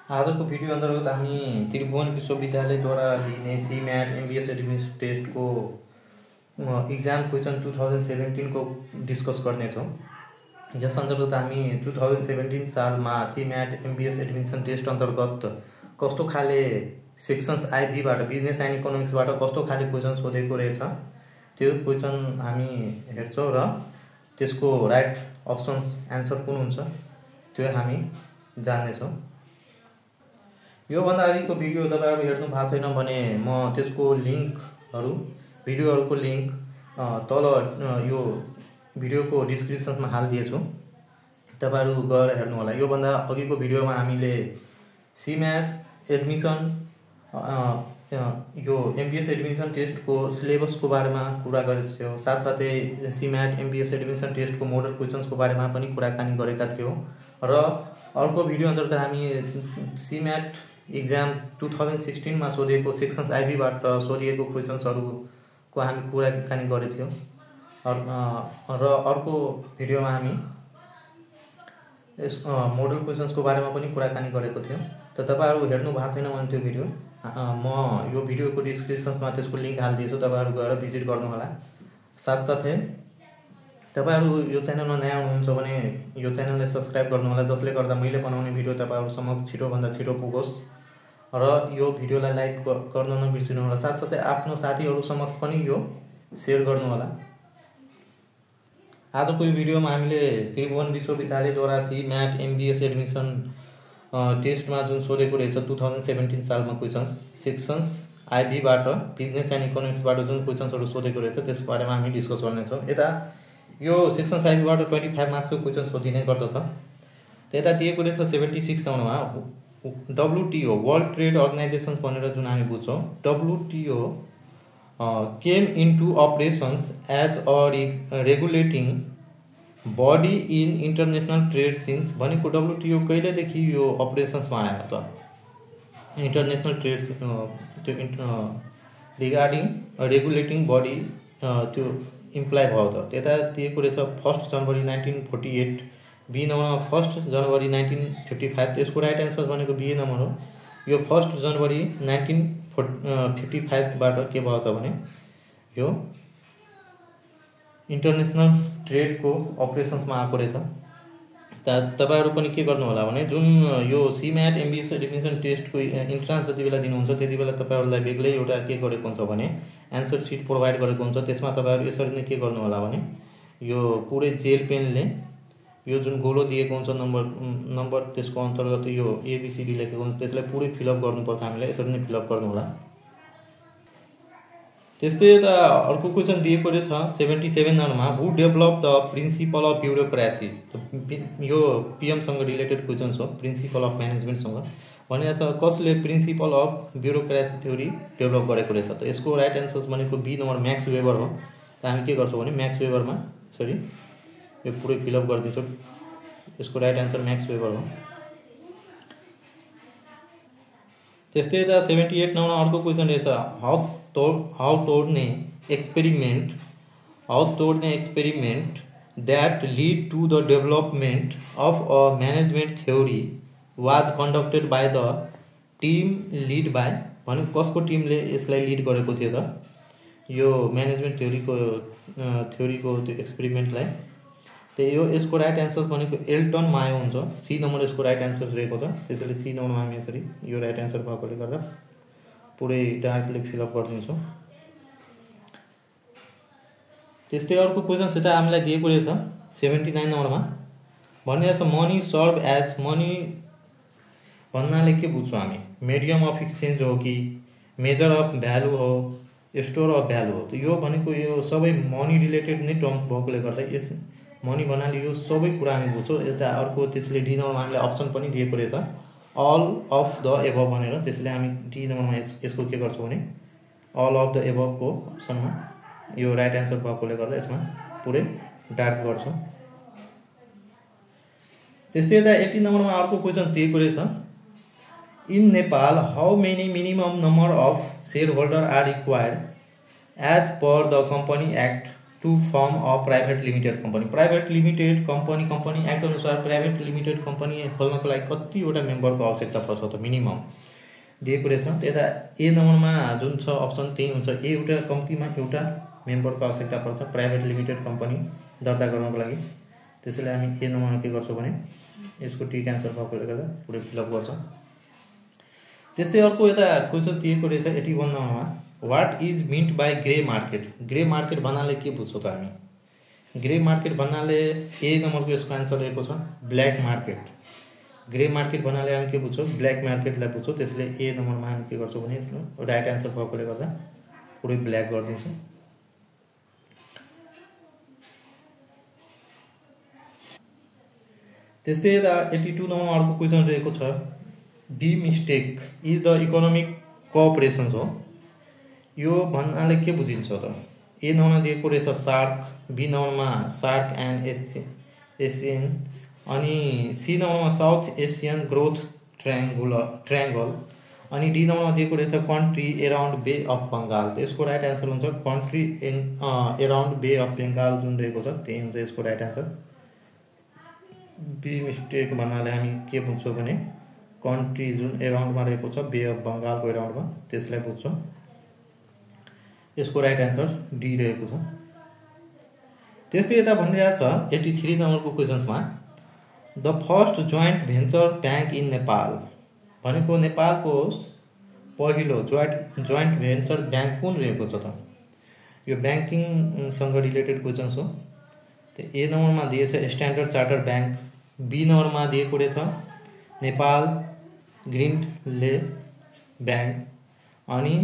आजको भिडियो अन्तर्गत हामी त्रिभुवन विश्वविद्यालयद्वारा लिने सीम्याट एमबीएस एडमिस टेस्टको इक्जाम क्वेसन 2017 को डिस्कस गर्नेछौँ। यस अन्तर्गत हामी 2017 सालमा सीम्याट एमबीएस एडमिसन टेस्ट अन्तर्गत कस्तो खाले सेक्सन्स आइबीबाट बिजनेस एन्ड इकोनोमिक्सबाट कस्तो खाले क्वेसन सोधेको रहेछ त्यो क्वेसन हामी हेर्छौँ र त्यसको राइट अप्सन एन्सर कुन हुन्छ त्यो हामी जान्नेछौँ। यो भन्दा अगाडिको भिडियो तपाईहरु हेर्नु भएको छैन भने म त्यसको लिंकहरु भिडियोहरुको लिंक तल यो भिडियोको डिस्क्रिप्सनमा हाल्दिएछु, तपाईहरु गएर हेर्नु होला। यो भन्दा अघिको भिडियोमा हामीले सीम्याट एडमिसन यो एमबीएस एडमिसन टेस्टको सिलेबसको बारेमा कुरा गरेका थियौं, साथसाथै सीम्याट एमबीएस एडमिसन टेस्टको मोडल क्वेशन्सको बारेमा पनि कुराकानी गरेका थियौं र अर्को भिडियो अन्तर्गत हामी सीम्याट एक्जाम 2016 मा सोधिएको सेक्सन्स आइबीबाट सोधिएको क्वेशन्सहरुको हामी कुराकानी गरेका थियौं र अर्को भिडियोमा हामी यस मोडल क्वेशन्सको बारेमा पनि कुराकानी गरेको थियौं। त तपाईहरु हेर्नु भएको छैन भने त्यो भिडियो म यो भिडियोको डिस्क्रिप्सनमा त्यसको लिंक हाल्दिएछु, तपाईहरु गएर भिजिट गर्नु होला। साथसाथै तपाईहरु यो च्यानलमा नयाँ हुनुहुन्छ भने यो च्यानललाई सब्स्क्राइब गर्नु होला, जसले गर्दा मैले बनाउने भिडियो तपाईहरुसम्म छिटो भन्दा छिटो पुगोस् र यो भिडियोलाई लाइक गर्न नबिर्सिनु होला। साथसाथै आफ्नो साथीहरु समक्ष पनि यो शेयर गर्नु होला। आजको यो भिडियोमा हामीले त्रिभुवन विश्वविद्यालयद्वारा सीम्याट एमबीएस एडमिसन टेस्टमा जुन सोधेको रहेछ 2017 सालमा क्वेशन्स सेक्सन्स आइबीबाट बिजनेस एन्ड इकोनोमिक्सबाट जुन क्वेशन्सहरु सोधेको रहेछ त्यसको बारेमा हामी डिस्कस गर्नेछौँ। यता यो सेक्सन्स आइबीबाट 25 मार्क्सको क्वेशन सोधिने गर्दछ। त्यता दिएको रहेछ 76 नम्बरमा WTO वर्ल्ड ट्रेड अर्गनाइजेसन भनेर जुन हामी बुझ्छौँ। WTO came into operations as a regulating body in international trade since भनेको WTO कहिलेदेखि यो अपरेसन्समा आयो त? International trade regarding regulating body त्यो इम्प्लाइ भयो त। त्यता दिएको रहेछ 1 जनवरी 1948, बी नम्बरमा 1 जनवरी 1955। त्यसको राइट एन्सर भनेको बी नम्बर हो। यो 1 जनवरी 1955 बाट के भयो त भने यो इन्टरनेशनल ट्रेडको अपरेसन्समा आएको रहेछ। तपाईहरु पनि के गर्नु होला भने जुन यो सीम्याट एमबीएस एडमिसन टेस्टको इन्ट्रान्स जति बेला दिनुहुन्छ त्यति बेला तपाईहरुलाई बेग्लै एउटा के गरेको हुन्छ भने एन्सर शीट प्रोवाइड गरेको हुन्छ। त्यसमा तपाईहरु यसरी नै के गर्नु होला भने यो पुरै जेल पेनले यो जुन गोलो दिएको हुन्छ नम्बर त्यसको अन्तर्गत यो एबीसीडी लेखेको हुन्छ त्यसलाई पुरै फिलअप गर्नुपर्छ। हामीलाई यसरी नै फिलअप गर्नु होला। त्यस्तै यता अर्को क्वेशन दिएको रहेछ 77 नम्बरमा who develop the principle of bureaucracy. यो पीएम सँग रिलेटेड क्वेशन हो, प्रिन्सिपल अफ म्यानेजमेन्ट सँग भनेको छ। कसले principle of bureaucracy theory develop गरेको रहेछ त? यसको राइट एन्सर भनेको बी नम्बर म्याक्स वेबर हो। त हामी के गर्छौं भने म्याक्स वेबरमा सरी यो पुरै फिलअप गर्दिन्छौँ। यसको राइट एन्सर म्याक्स वेबर हो। त्यस्तै यता 78 नम्बरमा अर्को क्वेशन रहेछ हाउ तोड्ने experiment that lead to the development of a management theory was conducted by the team lead by भने कसको टिमले यसलाई लिड गरेको थियो त? यो म्यानेजमेन्ट थ्योरीको त्यो एक्सपेरिमेन्टलाई। त यो यसको राइट एन्सर भनेको एल्टन मायो हुन्छ। सी नम्बर यसको राइट एन्सर रहेको छ। त्यसैले सी नम्बरमा हामी यसरी यो राइट एन्सर भएकोले गर्दा पुरै डार्कले फिलअप गरिदिन्छौँ। त्यस्तै अर्को क्वेशन सेटा हामीलाई दिएको रहेछ 79 नम्बरमा भनेको छ मनी सर्भ एज मनी भन्नाले के बुझ्छौँ हामी? मिडियम अफ एक्सचेन्ज हो कि मेजर अफ भ्यालु हो, स्टोर अफ भ्यालु हो? त यो भनेको यो सबै मनी रिलेटेड नै टर्म्स भएकोले गर्दा यस मनी भन्नाले यो सबै कुरा हामी बुझ्छौँ। यता अर्को त्यसले डी नम्बरमा हामीलाई अप्सन पनि दिएको रहेछ अल अफ द एबभ भनेर। त्यसले हामी डी नम्बरमा यसको के गर्छौँ भने अल अफ द एबभको अप्सनमा यो राइट एन्सर भएकोले गर्दा यसमा पुरै डार्क गर्छौँ। त्यस्तै यता 80 नम्बरमा अर्को क्वेशन दिएको रहेछ in Nepal how many minimum number of share holder are required as per the company act to form a private limited company. Private limited company act अनुसार प्राइभेट लिमिटेड कम्पनी खोल्नको लागि कतिवटा मेम्बरको आवश्यकता पर्छ त मिनिमम दिएको रहेछ। यता ए नम्बरमा जुन छ अप्सन त्यही हुन्छ, एउटा कम्तीमा एउटा मेम्बरको आवश्यकता पर्छ प्राइभेट लिमिटेड कम्पनी दर्ता गर्नको लागि। त्यसैले हामी ए नम्बरमा के गर्छौँ भने यसको टिक एन्सर भएकोले गर्दा पुरै फिलअप गर्छौँ। त्यस्तै अर्को यता क्वेसन दिएको रहेछ 81 नम्बरमा, what is meant by grey market. Grey market भन्नाले के बुझ्छौँ त हामी? ग्रे मार्केट भन्नाले ए नम्बरको यसको आन्सर रहेको छ ब्ल्याक मार्केट। ग्रे मार्केट भन्नाले हामी के बुझ्छौँ? ब्ल्याक मार्केटलाई बुझ्छौँ। त्यसले ए नम्बरमा हामी के गर्छौँ भने यसको राइट एन्सर भएकोले गर्दा पुरै ब्ल्याक गरिदिन्छौँ। त्यस्तै यता 82 नम्बरमा अर्को क्वेसन रहेको छ, B mistake is the economic cooperations हो। यो भन्नाले के बुझिन्छ त? ए नम्बरमा दिएको रहेछ सार्क, बी नम्बरमा सार्क एन्ड एसियन, अनि सी नम्बरमा साउथ एसियन ग्रोथ ट्रायंगल, अनि डी नम्बरमा दिएको रहेछ country around bay of Bengal. त यसको राइट एन्सर हुन्छ country around bay of Bengal जुन रहेको छ त्यही हुन्छ यसको राइट एन्सर। बी मिस्टेक भन्नाले हामी के बुझ्छौँ भने कन्ट्री जुन एराउन्डमा रहेको छ बे अफ बङ्गालको एराउन्डमा त्यसलाई बुझ्छौँ। यसको राइट एन्सर डी रहेको छ। त्यस्तै यता भनिरहेको छ 83 नम्बरको क्वेसन्समा, the first joint venture bank in Nepal भनेको नेपालको पहिलो जोइन्ट भेन्चर ब्याङ्क कुन रहेको छ त? यो ब्याङ्किङसँग रिलेटेड क्वेसन्स हो। त्यो ए नम्बरमा दिएछ स्ट्यान्डर्ड चार्टर्ड ब्याङ्क, बी नम्बरमा दिएको रहेछ नेपाल ग्रिनले ब्याङ्क, अनि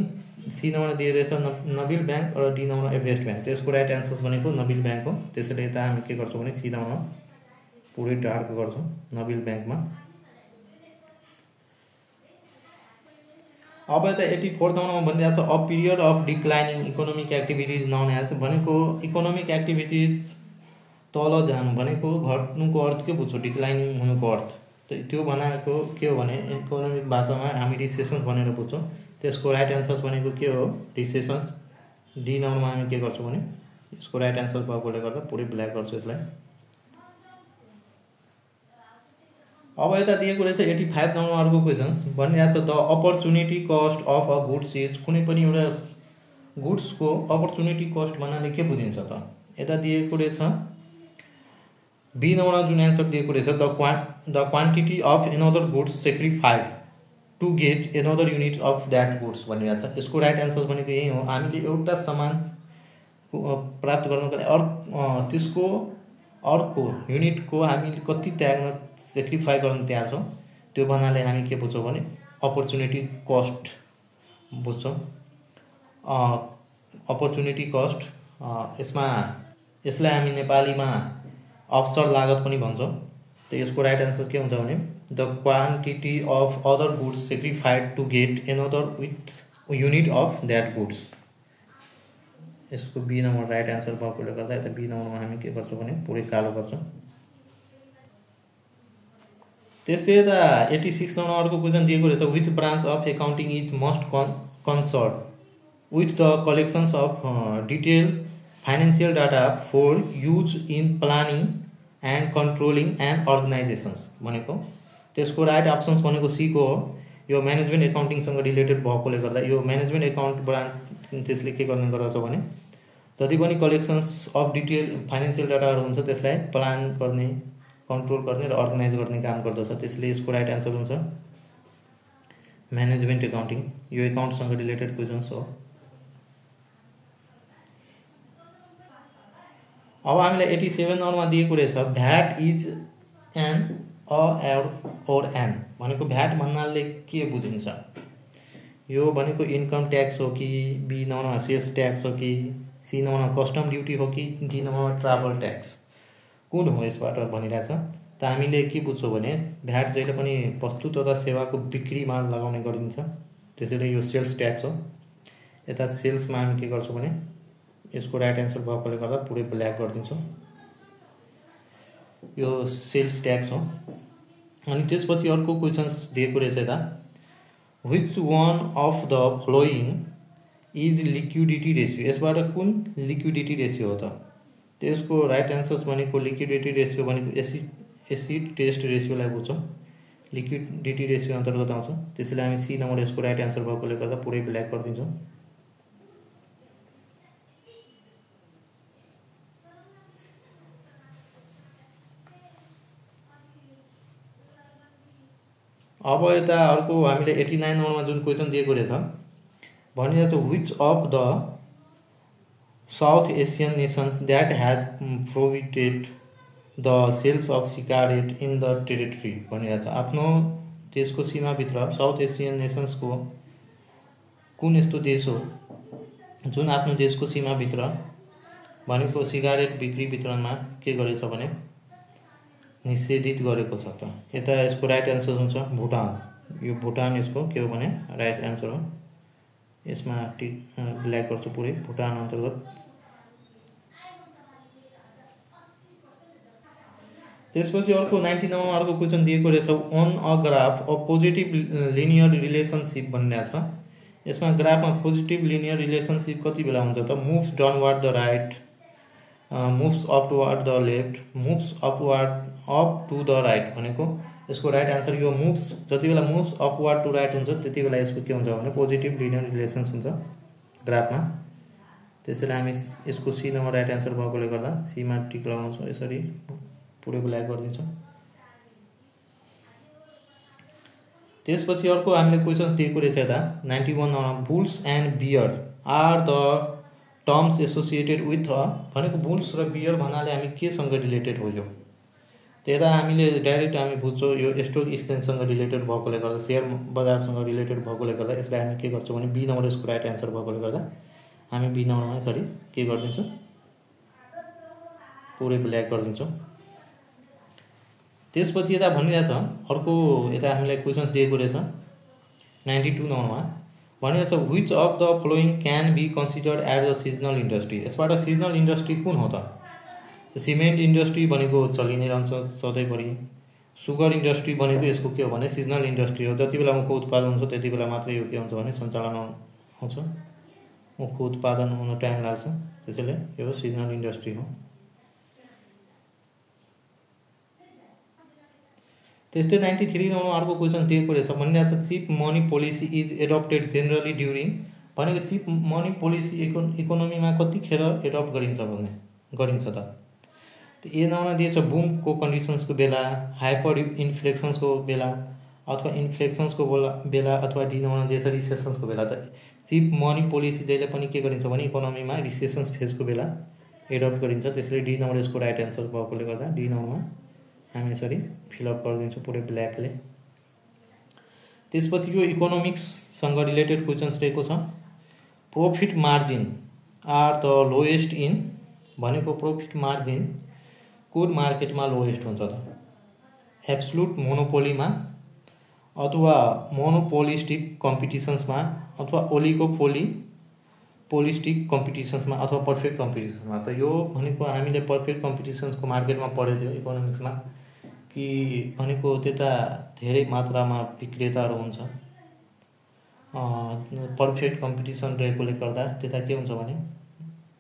सी नम्बरमा दिएको रहेछ नबिल ब्याङ्क र डी नम्बरमा एभरेस्ट ब्याङ्क। त्यसको राइट एन्सर्स भनेको नबिल ब्याङ्क हो। त्यसैले यता हामी के गर्छौँ भने सी नम्बरमा पुरै डार्क गर्छौँ नबिल ब्याङ्कमा। अब यता 84 नम्बरमा भनिरहेको छ, a period of declining economic activities known as भनेको इकोनोमिक एक्टिभिटिज तल जानु भनेको घट्नुको अर्थ के बुझ्छौँ? डिक्लाइनिङ हुनुको अर्थ त्यो भनेको के हो भने इकोनोमिक भाषामा हामी रिसेसन्स भनेर बुझ्छौँ। त्यसको राइट एन्सर्स भनेको के हो? रिसेसन्स। डी नम्बरमा हामी के गर्छौँ भने यसको राइट एन्सर भएकोले गर्दा पुरै ब्ल्याक गर्छौँ यसलाई। अब यता दिएको रहेछ 85 नम्बरमा अर्को क्वेसन्स भनिरहेको छ, the opportunity cost of a goods is. कुनै पनि एउटा गुड्सको अपर्चुनिटी कस्ट भन्नाले के बुझिन्छ त? यता दिएको रहेछ बी नम्बरमा जुन एन्सर दिएको रहेछ the quantity of another goods sacrificed to get another unit of that goods भनिरहेको छ। यसको राइट एन्सर भनेको यही हो, हामीले एउटा सामान प्राप्त गर्नको लागि त्यसको अर्को युनिटको हामीले कति त्याग्न सेक्रिफाई गर्न तयार छौँ त्यो भन्नाले हामी के बुझ्छौँ भने अपर्चुनिटी कस्ट बुझ्छौँ। अपर्चुनिटी कस्ट यसलाई हामी नेपालीमा अवसर लागत पनि भन्छौँ। त यसको राइट एन्सर के हुन्छ भने the quantity of other goods sacrificed to get another with unit of that goods. यसको बी नम्बर राइट एन्सर भएकोले गर्दा यता बी नम्बरमा हामी के गर्छौँ भने पुरै कालो गर्छौँ। त्यस्तै यता 86 नम्बरमा अर्को क्वेसन दिएको रहेछ, which branch of accounting is must concern with the collections of detail financial data for use in planning and controlling and organizations भनेको त्यसको राइट अप्सन्स भनेको सी को हो। यो म्यानेजमेन्ट एकाउन्टिङसँग रिलेटेड भएकोले गर्दा यो म्यानेजमेन्ट एकाउन्ट ब्रान्च त्यसले के गर्ने गर्दछ भने जति पनि कलेक्सन्स अफ डिटेल फाइनेन्सियल डाटाहरू हुन्छ त्यसलाई प्लान गर्ने, कन्ट्रोल गर्ने र अर्गनाइज गर्ने काम गर्दछ। त्यसले यसको राइट एन्सर हुन्छ म्यानेजमेन्ट एकाउन्टिङ। यो एकाउन्टसँग रिलेटेड क्वेसन्स हो। अब हामीलाई 87 नम्बरमा दिएको रहेछ, भ्याट इज एन और एन भनेको भ्याट भन्नाले के बुझिन्छ? यो भनेको इन्कम ट्याक्स हो कि, बी नम्बरमा सेल्स ट्याक्स हो कि, सी नम्बरमा कस्टम ड्युटी हो कि, डी नम्बरमा ट्राभल ट्याक्स कुन हो यसबाट भनिरहेछ। त हामीले के बुझ्छौँ भने भ्याट जहिले पनि वस्तु तथा सेवाको बिक्रीमा लगाउने गरिन्छ, त्यसैले यो सेल्स ट्याक्स हो। यता सेल्समा हामी के गर्छौँ भने यसको राइट एन्सर भएकोले गर्दा पुरै ब्ल्याक गरिदिन्छौँ, यो सेल्स ट्याक्स हो। अनि त्यसपछि अर्को क्वेसन्स दिएको रहेछ यता, which one of the flowing is liquidity ratio. यसबाट कुन लिक्विडिटी रेसियो हो त? त्यसको राइट एन्सर्स भनेको लिक्विडिटी रेसियो भनेको एसिड टेस्ट रेसियोलाई बुझ्छौँ, लिक्विडिटी रेसियो अन्तर्गत आउँछ। त्यसैले हामी सी नम्बर यसको राइट एन्सर भएकोले गर्दा पुरै ब्ल्याक गरिदिन्छौँ। अब यता अर्को हामीले 89 नम्बरमा जुन क्वेसन दिएको रहेछ भनिरहेछ, which of the South Asian nations that has prohibited the sales of cigarette in the territory भनिरहेछ। आफ्नो देशको सीमाभित्र साउथ एसियन नेसन्सको कुन यस्तो देश हो जुन आफ्नो देशको सीमाभित्र भनेको सिगारेट बिक्री वितरणमा के गरेछ भने निषेधित गरेको छ त? यता यसको राइट एन्सर हुन्छ भुटान। यो भुटान यसको के हो भने राइट एन्सर हो। यसमा ब्ल्याक गर्छु पुरै, भुटान अन्तर्गत। त्यसपछि अर्को 90 नम्बरमा अर्को क्वेसन दिएको रहेछ, on a graph a positive linear relationship भनिरहेछ। यसमा ग्राफमा पोजिटिभ लिनियर रिलेसनसिप कति बेला हुन्छ त? Moves downward the right, moves upward the left, moves up to the right भनेको यसको राइट एन्सर यो मुभ्स। जति बेला मुभ्स अपवर्ड टू राइट हुन्छ त्यति बेला यसको के हुन्छ भने पोजिटिभ लिनियर रिलेसन्स हुन्छ ग्राफमा। त्यसैले हामी यसको सी नम्बर राइट एन्सर भएकोले गर्दा सीमा टिक लगाउँछौँ, यसरी पुरै ब्ल्याक गरिदिन्छौँ। त्यसपछि अर्को हामीले क्वेसन दिएको रहेछ यता 91 नम्बरमा, bulls and bear are the terms associated with a भनेको बुल्स र बियर भन्नाले हामी केसँग रिलेटेड हो यो? त्यता हामीले डाइरेक्ट हामी बुझ्छौँ यो स्टक एक्सचेन्जसँग रिलेटेड भएकोले गर्दा, सेयर बजारसँग रिलेटेड भएकोले गर्दा यसलाई हामी के गर्छौँ भने बी नम्बर यसको राइट एन्सर भएकोले गर्दा हामी बी नम्बरमा यसरी के गरिदिन्छौँ, पुरै ब्ल्याक गरिदिन्छौँ। त्यसपछि यता भनिरहेछ अर्को, यता हामीलाई क्वेसन दिएको रहेछ 92 नम्बरमा भनिरहेछ, which of the following can be considered as a seasonal industry. यसबाट सिजनल इन्डस्ट्री कुन हो त? सिमेन्ट इन्डस्ट्री भनेको चलि नै रहन्छ सधैँभरि। सुगर इन्डस्ट्री भनेको यसको के हो भने सिजनल इन्डस्ट्री हो। जति बेला ऊखको उत्पादन हुन्छ त्यति बेला मात्रै यो के हुन्छ भने सञ्चालन आउँछ, ऊखको उत्पादन हुन टाइम लाग्छ, त्यसैले यो सिजनल इन्डस्ट्री हो। त्यस्तै 93 नम्बरमा अर्को क्वेसन दिएको रहेछ भनिरहेछ, cheap money policy is adopted generally during भनेको चिप मनी पोलिसी इकोनोमीमा कतिखेर एडप्ट गरिन्छ त? ए नम्बरमा दिएछ बुमको कन्डिसन्सको बेला, हाइपर इन्फ्लेक्सन्सको बेला अथवा इन्फ्लेक्सन्सको बेला, अथवा डी नम्बरमा दिएछ रिसेसन्सको बेला। त चिप मनी पोलिसी जहिले पनि के गरिन्छ भने इकोनोमीमा रिसेसन्स फेजको बेला एडप्ट गरिन्छ। त्यसैले डी नम्बर यसको राइट एन्सर भएकोले गर्दा डी नम्बरमा हामी यसरी फिलअप गरिदिन्छौँ पुरै ब्ल्याकले। त्यसपछि यो इकोनोमिक्ससँग रिलेटेड क्वेसन्स रहेको छ, profit margin are the lowest in भनेको प्रॉफिट मार्जिन कुन मार्केटमा लोएस्ट हुन्छ त? एब्सोल्युट मोनोपोलीमा अथवा मोनोपोलिस्टिक कम्पिटिसन्समा अथवा ओलिगोपोलिस्टिक कम्पिटिसन्समा अथवा पर्फेक्ट कम्पिटिसन्समा? त यो भनेको हामीले पर्फेक्ट कम्पिटिसन्सको मार्केटमा पढेको थियो इकोनोमिक्समा कि भनेको त्यता धेरै मात्रामा विक्रेताहरू हुन्छ, पर्फेक्ट कम्पिटिसन रहेकोले गर्दा त्यता के हुन्छ भने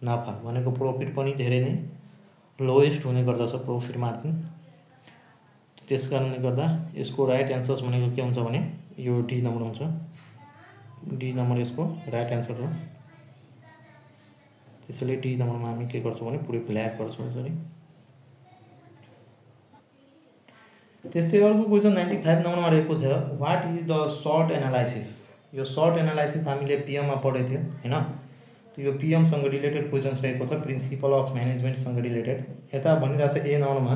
नाफा भनेको प्रॉफिट पनि धेरै नै लोएस्ट हुने गर्दछ प्रॉफिट मार्जिन। त्यस कारणले गर्दा यसको राइट एन्सर्स भनेको के हुन्छ भने यो डी नम्बर हुन्छ। डी नम्बर यसको राइट एन्सर हो। त्यसैले डी नम्बरमा हामी के गर्छौँ भने पुरै ब्ल्याक गर्छौँ यसरी। त्यस्तै अर्को क्वेसन 95 नम्बरमा रहेको छ, what is the SWOT analysis. यो सर्ट एनालाइसिस हामीले पिएममा पढेको थियो हैन? यो पिएमसँग रिलेटेड क्वेसन्स रहेको छ, प्रिन्सिपल अफ म्यानेजमेन्टसँग रिलेटेड। यता भनिरहेछ ए नम्बरमा,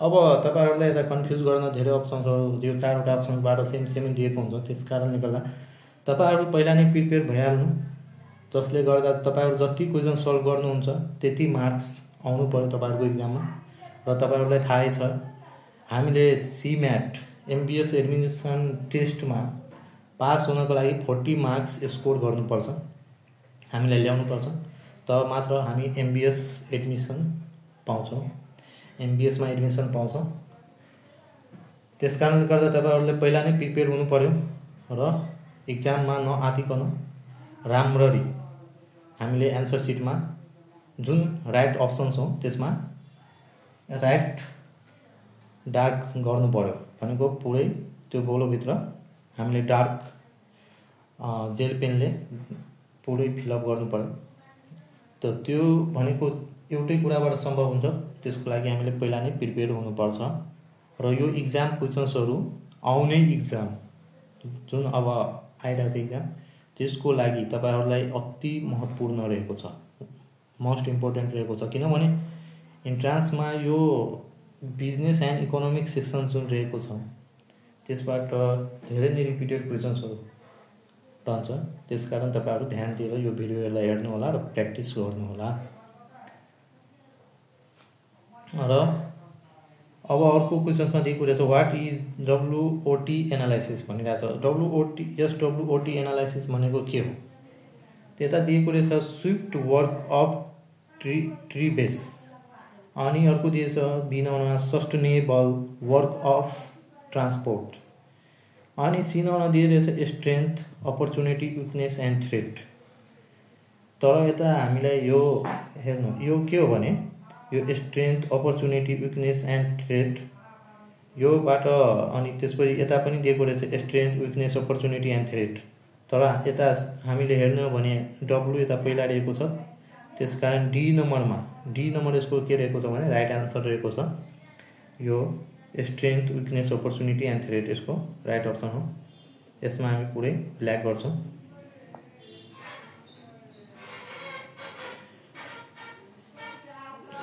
अब तपाईहरुलाई यता कन्फ्युज गर्न धेरै अप्सन्सहरु, यो चारवटा अप्सनबाट सेम दिएको हुन्छ। त्यस कारणले गर्दा तपाईहरु पहिला नै प्रिपेयर भइहाल्नु, जसले गर्दा तपाईहरु जति क्वेसन सल्भ गर्नुहुन्छ त्यति मार्क्स आउनु पर्यो तपाईहरुको एक्जाममा। र तपाईहरुलाई थाहै छ हामीले सीम्याट एमबीएस एडमिसन टेस्टमा पास हुनको लागि 40 मार्क्स स्कोर गर्नुपर्छ, हामीलाई ल्याउनुपर्छ, तब मात्र हामी एमबीएस एडमिसन पाउँछौँ, एमबीएसमा एडमिसन पाउँछौँ। त्यसकारणले गर्दा तपाईहरुले पहिला नै प्रिपेयर हुनु पर्यो र एक्जाममा नआतिकन राम्ररी हामीले एन्सर सिटमा जुन राइट अप्सन्स हो त्यसमा राइट डार्क गर्नु पर्यो भनेको पुरै त्यो गोलोभित्र हामीले डार्क जेल पेनले पुरै फिलअप गर्नु पर्यो। त त्यो भनेको एउटै कुराबाट सम्भव हुन्छ, त्यसको लागि हामीले पहिला नै प्रिपेयर हुनुपर्छ र यो इक्जाम क्वेसन्सहरू आउने इक्जाम जुन अब आइरहेको छ इक्जाम त्यसको लागि तपाईहरुलाई अति महत्त्वपूर्ण रहेको छ, मोस्ट इम्पोर्टेन्ट रहेको छ। किनभने इन्ट्रान्समा यो बिजनेस एन्ड इकोनोमिक्स सेक्सन जुन रहेको छ त्यसबाट धेरै नै रिपिटेड क्वेसन्सहरू रहन्छ। त्यसकारण तपाईहरु ध्यान दिएर यो भिडियोलाई हेर्नु होला र प्र्याक्टिस गर्नु होला। र अब अर्को क्वेसन्समा दिएको रहेछ व्हाट इज डब्ल्युओटी एनालाइसिस भनिरहेछ। डब्ल्युओटी एनालाइसिस भनेको के हो? त्यता दिएको रहेछ Swift work of tree base, अनि अर्को दिएछ बी नम्बरमा सस्टेनेबल वर्क अफ ट्रान्सपोर्ट, अनि सी नम्बरमा दिइरहेछ strength opportunity weakness and threat. तर यता हामीलाई यो हेर्नु यो के हो भने यो strength opportunity weakness and threat योबाट अनि त्यसपछि यता पनि दिएको रहेछ strength weakness opportunity and threat. तर यता हामीले हेर्नु हो भने डब्लु यता पहिला रहेको छ, त्यसकारण डी नम्बर यसको के रहेको छ भने राइट आन्सर रहेको छ। यो strength weakness opportunity and threat यसको राइट अप्सन हो। यसमा हामी पुरै ब्ल्याक गर्छौं।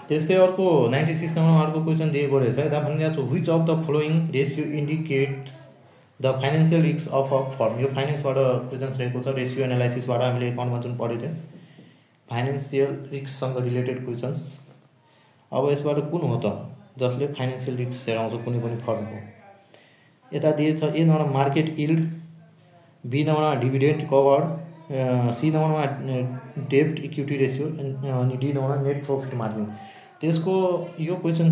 त्यस्तै अर्को 96 नम्बरमा अर्को क्वेसन दिएको रहेछ। यता भनिरहेको छ which of the following ratio indicates the financial risk of a firm. यो फाइनेन्सबाट क्वेसन्स रहेको छ, रेशियो एनालाइसिसबाट हामीले अकाउन्टमा जुन पढेको थियो फाइनेन्शियल रिस्कसँग रिलेटेड क्वेसन्स। अब यसबाट कुन हो त जसले फाइनेन्शियल रिस्क हेराउँछ कुनै पनि फर्मको? यता दिएछ ए नम्बरमा मार्केट यील्ड, बी नम्बरमा डिभिडेन्ड कभर, सी नम्बरमा डेब्ट इक्विटी रेशियो अनि डी नम्बरमा नेट प्रॉफिट मार्जिन। त्यसको यो क्वेसन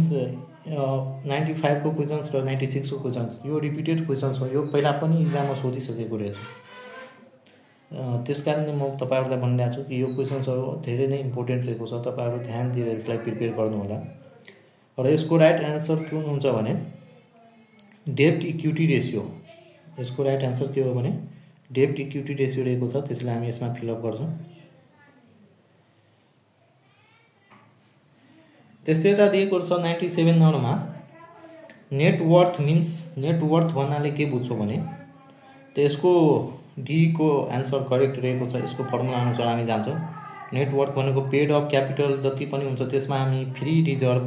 95 को क्वेसन्स र 96 को क्वेसन्स यो रिपिटेड क्वेसन्स हो। यो पहिला पनि इक्जाममा सोधिसकेको रहेछ। त्यसकारण म तपाईहरुलाई भनिरहेको छु कि यो क्वेसन्सहरु धेरै नै इम्पोर्टेन्ट रहेको छ। तपाईहरु ध्यान दिएर यसलाई प्रिपेयर गर्नु होला। र यसको राइट आन्सर कुन हुन्छ भने डेब्ट इक्विटी रेशियो। यसको राइट आन्सर के हो भने डेब्ट इक्विटी रेशियो रहेको छ, त्यसलाई हामी यसमा फिलअप गर्छौं। त्यस्तै यता दिएको छ 97 नम्बरमा नेटवर्थ मिन्स। नेटवर्थ भन्नाले के बुझ्छौ भने त यसको डी को आन्सर करेक्ट रहेको छ। यसको फर्मुला अनुसार हामी जान्छौं। नेटवर्थ भनेको पेड अफ क्यापिटल जति पनि हुन्छ त्यसमा हामी फ्री रिजर्भ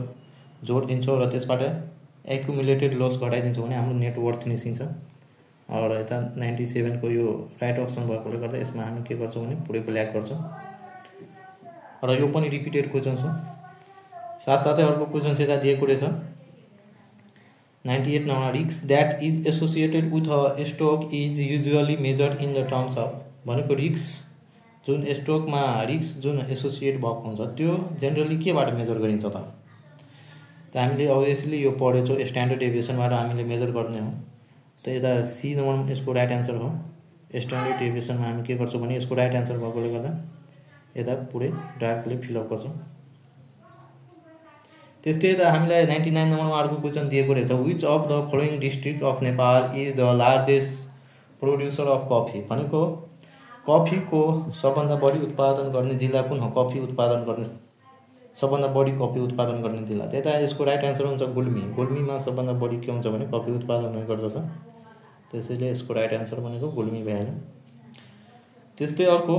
जोड दिन्छौं र त्यसबाट एक्युमुलेटेड लस घटाइदिन्छौं भने हाम्रो नेटवर्थ निस्किन्छ। और यता 97 को यो राइट अप्सन भएकोले गर्दा यसमा हामी के गर्छौं भने पुरै ब्ल्याक गर्छौं। र यो पनि रिपिटेड क्वेसन्स हो। साथसाथै अर्को क्वेसन यता दिएको रहेछ 98 number risk that is associated with a stock is usually measured in the terms of. भनेको रिस्क जुन स्टकमा रिस्क जुन एसोसिएट भएको हुन्छ त्यो जेनरली केबाट मेजर गरिन्छ त हामीले अभियसली यो पढेछौं स्ट्यान्डर्ड डेभिएसनबाट हामीले मेजर गर्ने हो। त यता सी नम्बर यसको राइट आन्सर हो। स्ट्यान्डर्ड डेभिएसनमा हामी के गर्छौं भने यसको राइट आन्सर भएकोले गर्दा यता पुरै डार्कले फिलअप गर्छौं। त्यस्तै यता हामीलाई 99 नम्बरमा अर्को क्वेसन दिएको रहेछ which of the following district of Nepal is the largest producer of coffee. भनेको कफीको सबभन्दा बढी उत्पादन गर्ने जिल्ला कुन हो? कफी उत्पादन गर्ने सबभन्दा बढी कफी उत्पादन गर्ने जिल्ला। त्यता यसको राइट आन्सर हुन्छ गुल्मी। गुल्मीमा सबभन्दा बढी के हुन्छ भने कफी उत्पादन हुने गर्दछ, त्यसैले यसको राइट आन्सर भनेको गुल्मी भइहाल्यो। त्यस्तै अर्को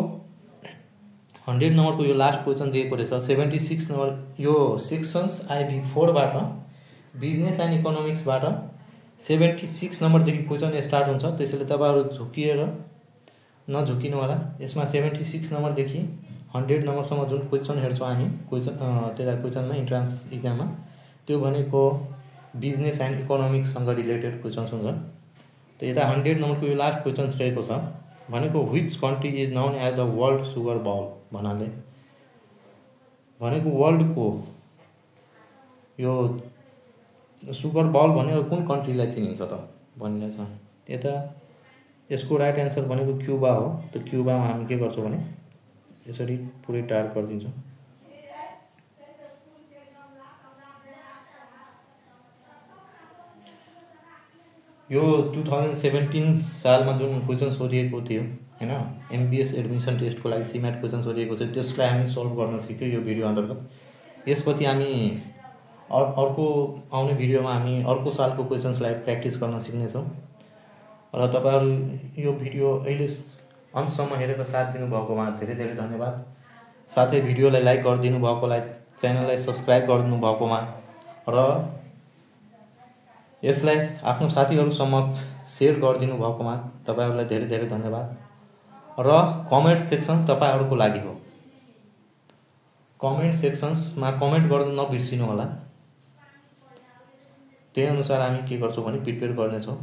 100 नम्बरको यो लास्ट क्वेसन दिएको रहेछ 76 नम्बर। यो सेक्सन्स IV4 बाट बिजनेस एन्ड इकोनोमिक्सबाट 76 नम्बरदेखि क्वेसन स्टार्ट हुन्छ। त्यसैले तपाईहरु झुकिएर नझुकिनु होला। यसमा 76 नम्बरदेखि 100 नम्बरसम्म जुन क्वेसन हेर्छौं हामी त्यता क्वेसनमा इन्ट्रान्स एक्जाममा त्यो भनेको बिजनेस एन्ड इकोनोमिक्ससँग रिलेटेड क्वेसन्स हुन्छ। त यता 100 नम्बरको यो लास्ट क्वेसन रहेको छ भनेको which country is known as the world sugar bowl. भन्नाले भनेको वर्ल्डको यो सुगर बाउल भनेको कुन कन्ट्रीलाई चिनिन्छ त भनिरहेछ। यता यसको राइट एन्सर भनेको क्युबा हो। त क्युबामा हामी के गर्छौँ भने यसरी पुरै डार्क गरिदिन्छौँ। यो 2017 सालमा जुन क्वेसन सोधिएको थियो हैन, एमबिएस एडमिसन टेस्टको लागि सिम्याट क्वेसन सोधिएको थियो, त्यसलाई हामी सल्भ गर्न सिक्यौँ यो भिडियो अन्तर्गत। यसपछि हामी अर्को आउने भिडियोमा हामी अर्को सालको क्वेसन्सलाई प्र्याक्टिस गर्न सिक्नेछौँ। र तपाईहरु यो भिडियो अहिले अन्तसम्म हेरेर साथ दिनुभएकोमा धेरै धेरै धन्यवाद। साथै भिडियोलाई लाइक गरिदिनु भएकोलाई, च्यानललाई सब्स्क्राइब गरिदिनु भएकोमा र यसलाई आफ्नो साथीहरु समक्ष शेयर गरिदिनु भएकोमा तपाईहरुलाई धेरै धेरै धन्यवाद। र कमेन्ट सेक्सन तपाईहरुको लागि हो। कमेन्ट सेक्सनमा कमेन्ट गर्न नबिर्सिनु होला। त्यही अनुसार हामी के गर्छौं भने प्रिपेयर गर्नेछौं।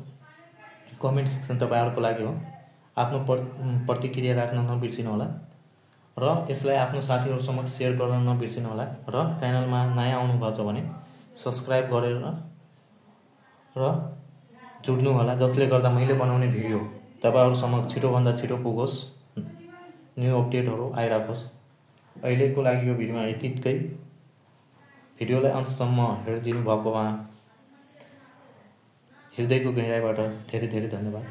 कमेन्ट सेक्सन तपाईहरुको लागि हो। आफ्नो प्रतिक्रिया राख्न नबिर्सिनु होला र यसलाई आफ्नो साथीहरु समक्ष शेयर गर्न नबिर्सिनु होला। र च्यानलमा नयाँ आउनु भएको छ भने सब्स्क्राइब गरेर र जुड्नु होला, जसले गर्दा मैले बनाउने भिडियो तपाईहरु समक्ष छिटो भन्दा छिटो पुगोस्, न्यू अपडेटहरु आइराखोस्। अहिलेको लागि यो भिडियोमा यतिकै। भिडियोलाई अन्तसम्म हेरिदिनु भएकोमा हृदयको गहिराईबाट धेरै धेरै धन्यवाद।